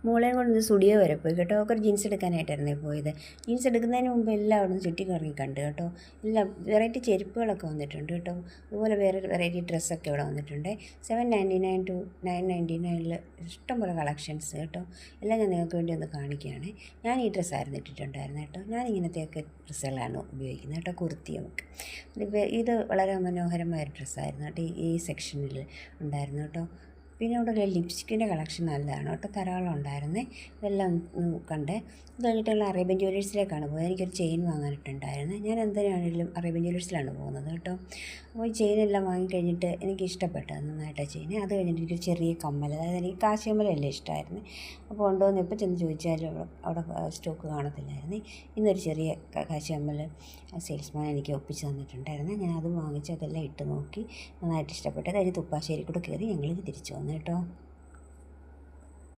മോളെയും കൊണ്ട് ഇന്ന് സ്റ്റുഡിയോ വരെ പോയി കേട്ടോ. അവൾക്കൊരു ജീൻസ് എടുക്കാനായിട്ടായിരുന്നു പോയത്. ജീൻസ് എടുക്കുന്നതിന് മുമ്പ് എല്ലാം അവിടെ നിന്ന് ചുറ്റിക്കറങ്ങി കണ്ടു കേട്ടോ. എല്ലാം വെറൈറ്റി ചെരുപ്പുകളൊക്കെ വന്നിട്ടുണ്ട് കേട്ടോ. അതുപോലെ വേറെ വെറൈറ്റി ഡ്രസ്സൊക്കെ ഇവിടെ വന്നിട്ടുണ്ട്. 799 to 999 ഇഷ്ടംപോലെ കളക്ഷൻസ് കേട്ടോ. എല്ലാം ഞാൻ നിങ്ങൾക്ക് വേണ്ടി ഒന്ന് കാണിക്കുകയാണ്. ഞാൻ ഈ ഡ്രസ്സായിരുന്നു ഇട്ടിട്ടുണ്ടായിരുന്നു കേട്ടോ. ഞാൻ ഇങ്ങനത്തെയൊക്കെ ഡ്രസ്സുകളാണ് ഉപയോഗിക്കുന്നത് കേട്ടോ. കുർത്തിയൊക്കെ ഇത് വളരെ മനോഹരമായൊരു ഡ്രസ്സായിരുന്നു കേട്ടോ. ഈ സെക്ഷനിൽ ഉണ്ടായിരുന്നു കേട്ടോ. പിന്നെ ഇവിടെ ഒരു ലിപ്സ്റ്റിക്കിൻ്റെ കളക്ഷൻ നല്ലതാണ് കേട്ടോ. ധാരാളം ഉണ്ടായിരുന്നേ. ഇതെല്ലാം കണ്ടേ. ഇത് കഴിഞ്ഞിട്ടുള്ള അറേബ്യൻ ജ്വല്ലേഴ്സിലേക്കാണ് പോയത്. എനിക്കൊരു ചെയിൻ വാങ്ങാനിട്ടുണ്ടായിരുന്നു. ഞാൻ എന്തായാലും അറേബ്യൻ ജ്വല്ലേഴ്സിലാണ് പോകുന്നത് കേട്ടോ. അപ്പോൾ ഈ ചെയിനെല്ലാം വാങ്ങിക്കഴിഞ്ഞിട്ട് എനിക്ക് ഇഷ്ടപ്പെട്ടു നന്നായിട്ട് ചെയിൻ. അത് കഴിഞ്ഞിട്ട് എനിക്കൊരു ചെറിയ കമ്മൽ, അതായത് എനിക്ക് കാശിയമ്മലെല്ലാം ഇഷ്ടമായിരുന്നു. അപ്പോൾ ഉണ്ടോയെന്ന് എപ്പോൾ ചെന്ന് ചോദിച്ചാലും അവിടെ സ്റ്റോക്ക് കാണത്തില്ലായിരുന്നു. ഇന്നൊരു ചെറിയ കാശിയമ്മൽ സെയിൽസ്മാൻ എനിക്ക് ഒപ്പിച്ച് തന്നിട്ടുണ്ടായിരുന്നു. ഞാൻ അത് വാങ്ങിച്ച് അതെല്ലാം ഇട്ട് നോക്കി നന്നായിട്ട് ഇഷ്ടപ്പെട്ടു. അതായത് തുപ്പാശ്ശേരി കൂടെ കയറി ഞങ്ങൾ തിരിച്ചു വന്നു കേട്ടോ.